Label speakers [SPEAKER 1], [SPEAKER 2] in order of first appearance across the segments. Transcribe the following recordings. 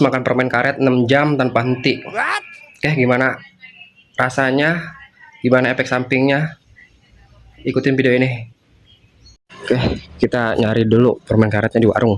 [SPEAKER 1] makan permen karet 6 jam tanpa henti. Oke, gimana rasanya? Gimana efek sampingnya? Ikutin video ini. Oke, kita nyari dulu permen karetnya di warung.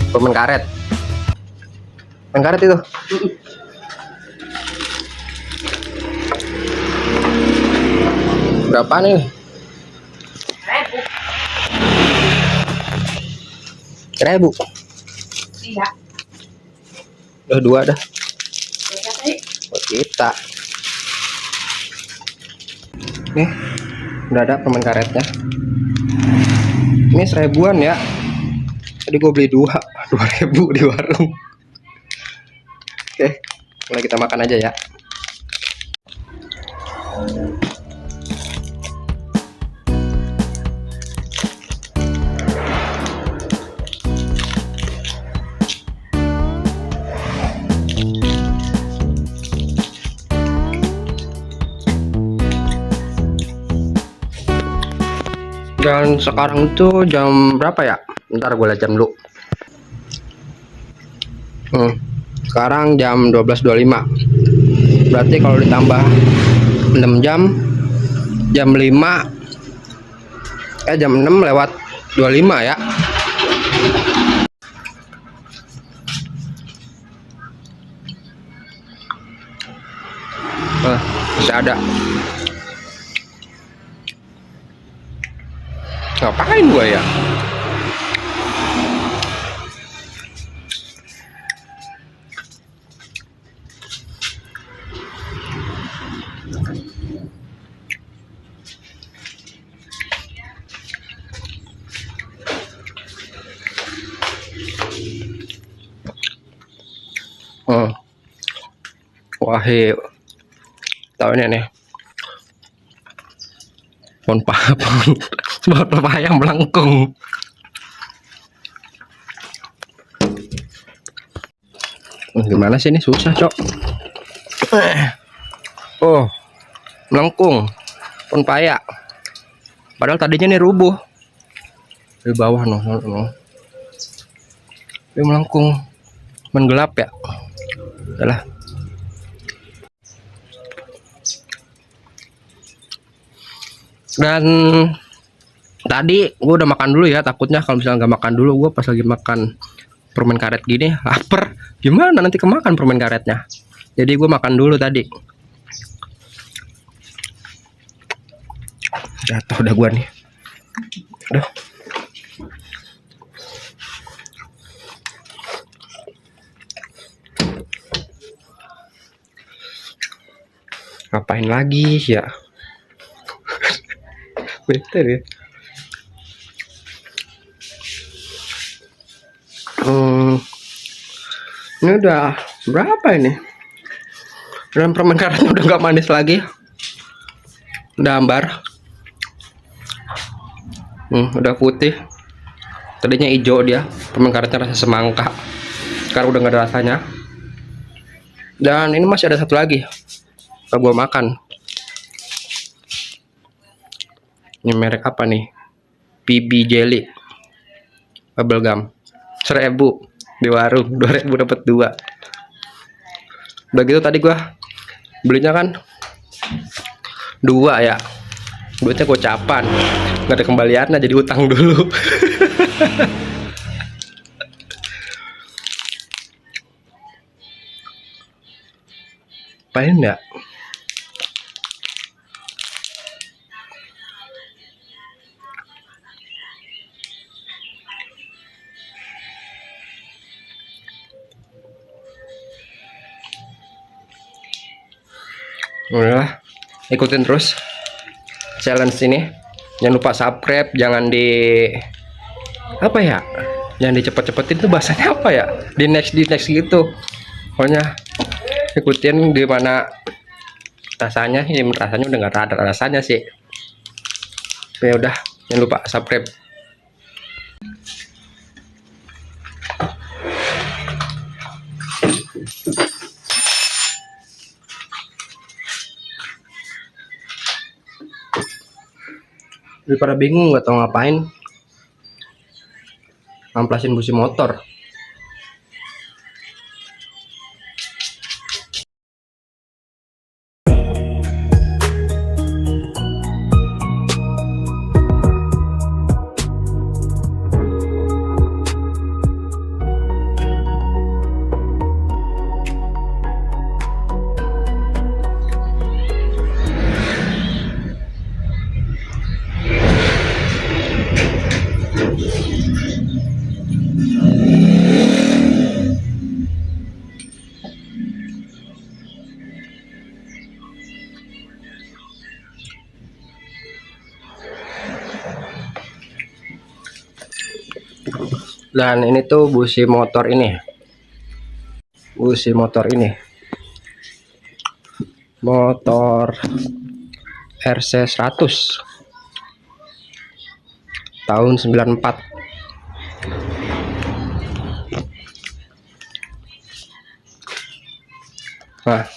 [SPEAKER 1] Permen karet. Permen karet itu. Berapa nih? 1.000.
[SPEAKER 2] Iya.
[SPEAKER 1] Udah 2 dah. Buat kita. Nih, udah ada permen karetnya. Ini 1.000-an ya. Tadi gue beli 2.000 di warung. Oke, mulai kita makan aja ya. Dan sekarang itu jam berapa ya? Ntar gue liat jam dulu. Sekarang jam 12.25. Berarti kalau ditambah 6 jam, jam 5 jam 6 lewat 25 ya. Masih ada. Ngapain gue ya? Wah, tahu ini nih. Pohon papaya melengkung. Gimana sih ini, susah cok. Oh, melengkung pohon papaya. Padahal tadinya nih rubuh di bawah no. Ini melengkung, menggelap ya. Adalah. Dan tadi gue udah makan dulu ya, takutnya kalau misalnya nggak makan dulu, gue pas lagi makan permen karet gini lapar, gimana nanti kemakan permen karetnya. Jadi gue makan dulu tadi. Jatuh udah gue nih. Aduh. Ngapain lagi ya? Better ya. Ini udah berapa ini? Dan permen karetnya udah nggak manis lagi, udah ambar. Udah putih. Tadinya hijau dia, permen karetnya rasa semangka. Sekarang udah nggak ada rasanya. Dan ini masih ada satu lagi, kalau gua makan. Ini merek apa nih? PB Jelly bubble gum. 1.000 di warung, 2.000 dapat 2. Udah gitu tadi gua belinya kan 2 ya. Duitnya gocapan, nggak ada kembaliannya, jadi utang dulu. Apain ya? Udah, ikutin terus challenge ini. Jangan lupa subscribe, jangan di apa ya, jangan dicepet-cepetin tuh bahasanya apa ya, di next gitu. Pokoknya ikutin di mana rasanya. Ini rasanya udah nggak ada rasanya sih. Ya udah, jangan lupa subscribe. Daripada bingung nggak tahu ngapain, amplasin busi motor. Dan ini tuh busi motor ini, motor RC 100 tahun 94. Nah,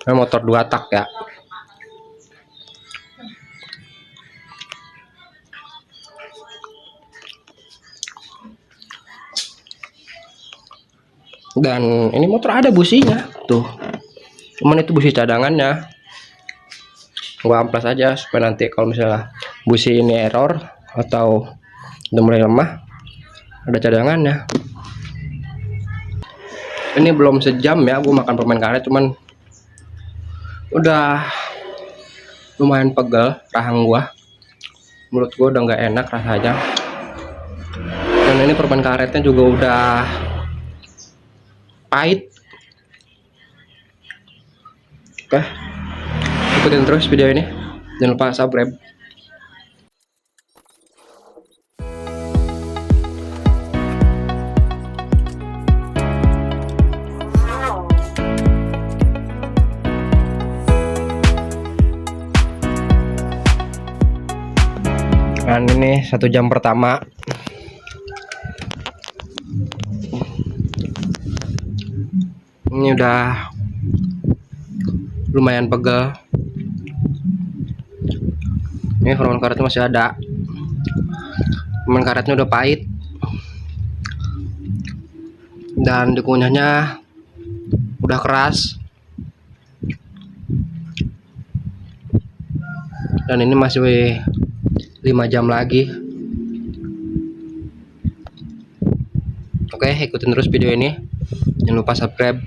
[SPEAKER 1] ini motor 2 tak ya. Dan ini motor ada businya tuh, cuman itu busi cadangannya. Gua amplas aja supaya nanti kalau misalnya busi ini error atau udah mulai lemah, ada cadangannya. Ini belum sejam ya gua makan permen karet, cuman udah lumayan pegel rahang gua, mulut gua udah nggak enak rasanya. Dan ini permen karetnya juga udah pahit. Oke, ikutin terus video ini, jangan lupa subscribe. Dan ini 1 jam pertama. Ini udah lumayan pegel. Ini permen karetnya masih ada. Permen karetnya udah pahit. Dan dikunyahnya udah keras. Dan ini masih 5 jam lagi. Oke, ikutin terus video ini. Jangan lupa subscribe.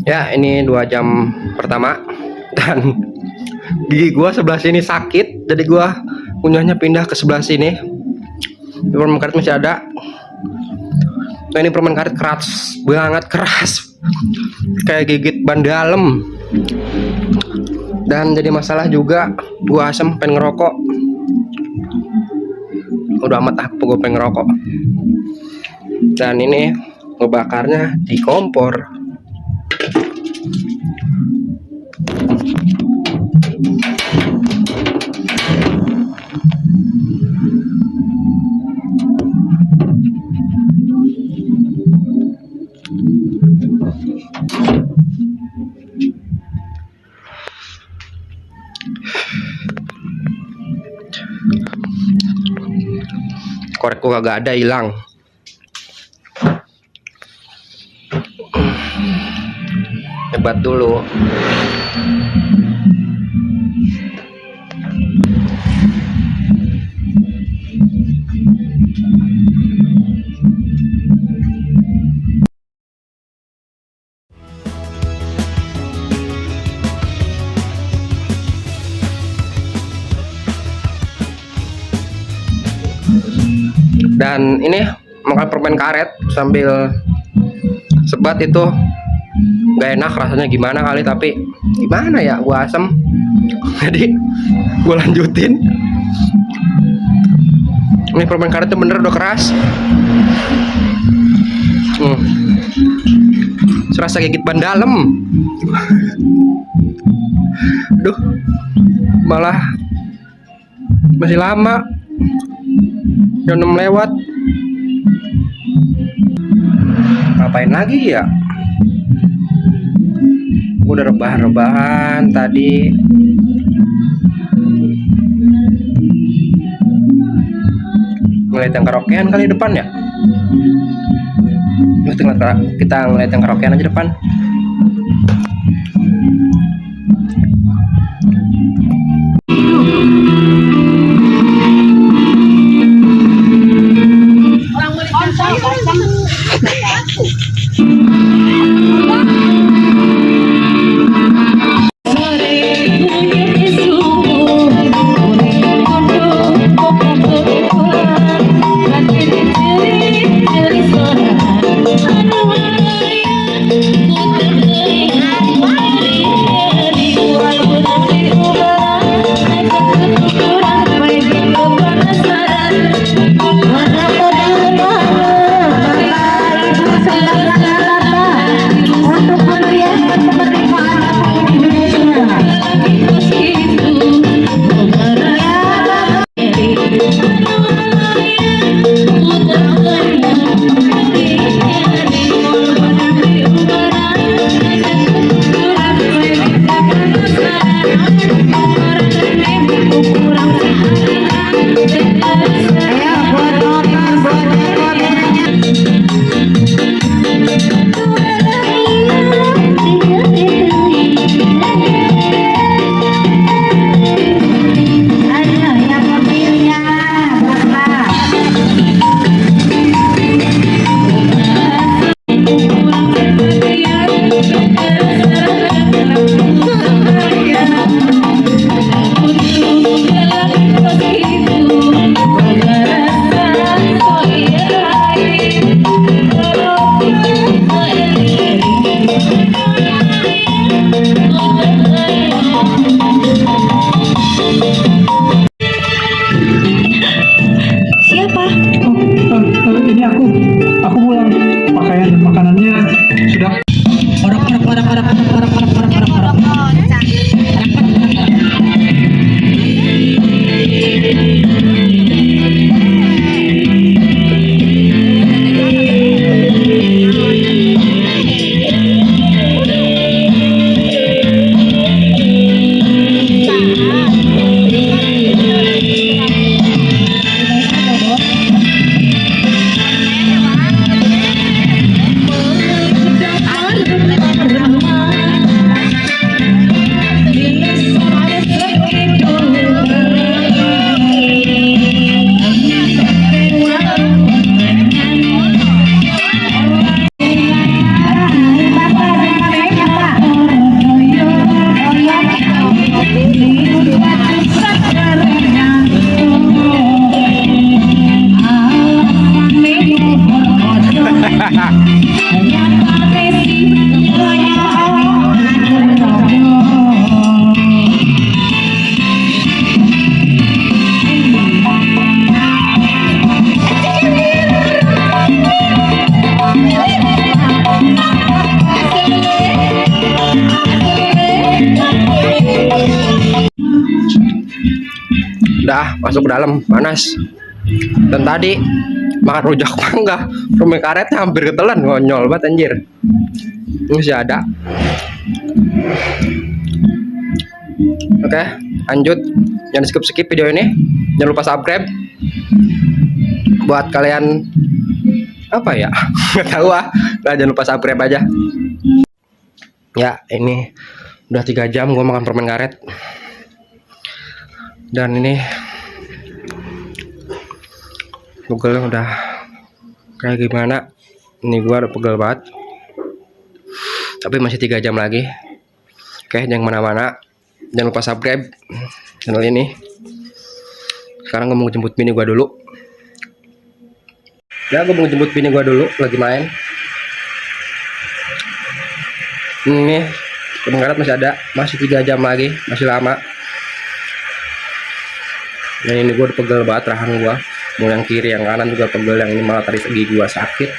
[SPEAKER 1] Ya, ini 2 jam pertama. Dan gigi gua sebelah sini sakit, jadi gua kunyahnya pindah ke sebelah sini. Permen karet masih ada. Nah, ini permen karet keras banget, keras kayak gigit ban dalam. Dan jadi masalah juga, gua asem pengen ngerokok. Udah amat aku gue pengen ngerokok. Dan ini ngebakarnya di kompor. Korekku kagak ada, hilang. Hebat dulu. Dan ini makan permen karet sambil sebat itu gak enak rasanya, gimana kali, tapi gimana ya, gua asem jadi gua lanjutin. Ini permen karetnya bener udah keras. Serasa gigit ban dalam. Aduh, malah masih lama, jam 6 lewat. ngapain lagi ya? Gua udah rebahan tadi. Ngeliat yang karaokean kali depan ya. Kita ngeliat yang karaokean aja depan.
[SPEAKER 2] Ini aku pulang, makanannya sudah.
[SPEAKER 1] Udah masuk ke dalam, panas. Dan tadi makan rujak mangga, permen karetnya hampir ketelan, ngonyol banget anjir. Ini masih ada. Oke, lanjut. Jangan skip video ini. Jangan lupa subscribe. Buat kalian apa ya? Nggak tahu ah. Nah, jangan lupa subscribe aja. Ya, ini udah 3 jam gua makan permen karet. Dan ini Google udah kayak gimana. Ini gua udah pegel banget, tapi masih 3 jam lagi. Oke, jangan kemana-mana. Jangan lupa subscribe channel ini. Sekarang gue mau jemput bini gua dulu. Ya, gue mau jemput bini gua dulu, lagi main. Ini permen karet masih ada, masih 3 jam lagi, masih lama. Nah, ini gue udah pegel banget rahang gue, mau yang kiri yang kanan juga pegel, yang ini malah tadi gigi gue sakit.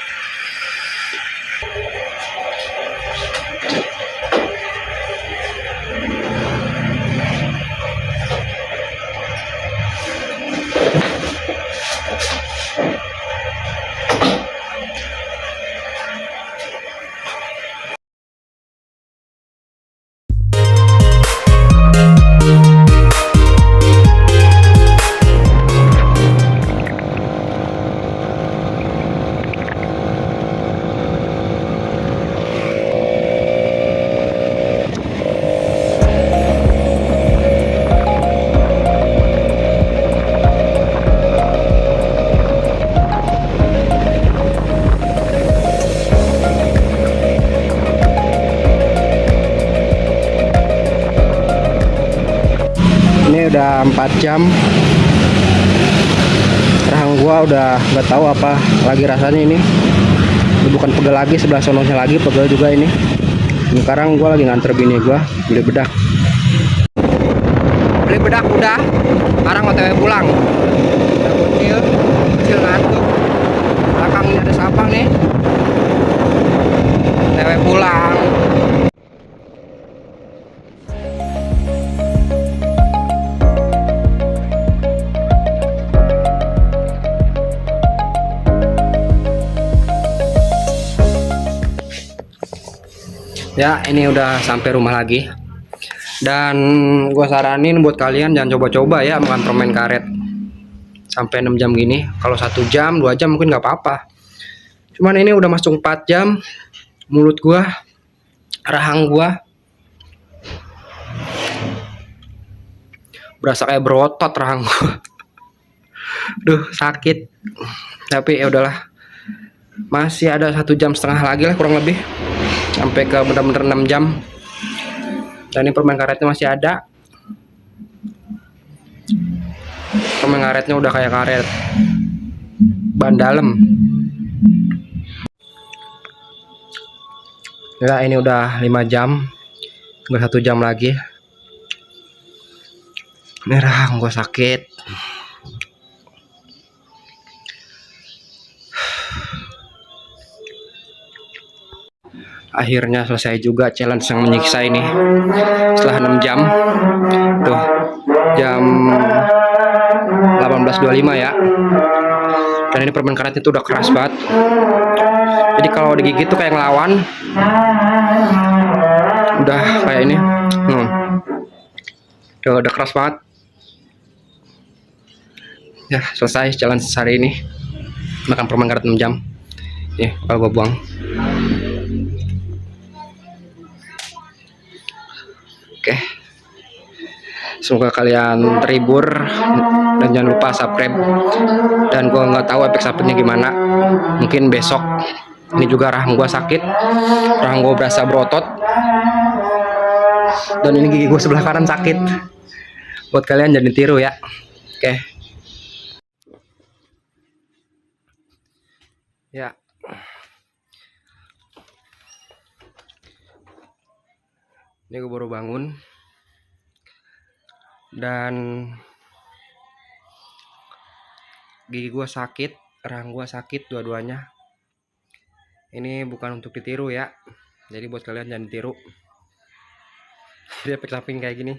[SPEAKER 1] udah 4 jam. Rahang gua udah nggak tahu apa lagi rasanya ini. Ini bukan pegel lagi, sebelah sononya lagi pegel juga ini. Sekarang gua lagi nganter bini gua beli bedak. Beli bedak udah, sekarang OTW pulang. Udah kecil ngantuk. Belakangnya ada Sabang nih. OTW pulang. Ya, ini udah sampai rumah lagi. Dan gue saranin buat kalian jangan coba-coba ya makan permen karet sampai 6 jam gini. Kalau 1 jam, 2 jam mungkin nggak apa-apa. Cuman ini udah masuk 4 jam. Mulut gua, rahang gua berasa kayak berotot rahang gua. Duh, sakit. Tapi ya udahlah. Masih ada 1,5 jam lagi lah kurang lebih. Sampai ke bener-bener 6 jam. Dan ini permen karetnya masih ada. Permen karetnya udah kayak karet ban dalam. Ya, ini udah 5 jam. Tinggal 1 jam lagi. Merah, gua sakit. Akhirnya selesai juga challenge yang menyiksa ini. Setelah 6 jam. Tuh, jam 18.25 ya. Dan ini permen karet itu udah keras banget. Jadi kalau digigit tuh kayak ngelawan. Udah kayak ini. Udah keras banget. Ya, selesai challenge hari ini. Makan permen karet 6 jam. Nih, kalau gue buang. Oke. Semoga kalian terhibur dan jangan lupa subscribe. Dan gue nggak tahu efek sampingnya gimana. Mungkin besok. Ini juga rahang gue sakit. Rahang gue berasa berotot. Dan ini gigi gue sebelah kanan sakit. Buat kalian jangan ditiru ya. Oke. Ya. Ini gue baru bangun. Dan gigi gue sakit, rahang gue sakit dua-duanya. Ini bukan untuk ditiru ya. Jadi buat kalian jangan ditiru. Dia efek samping kayak gini.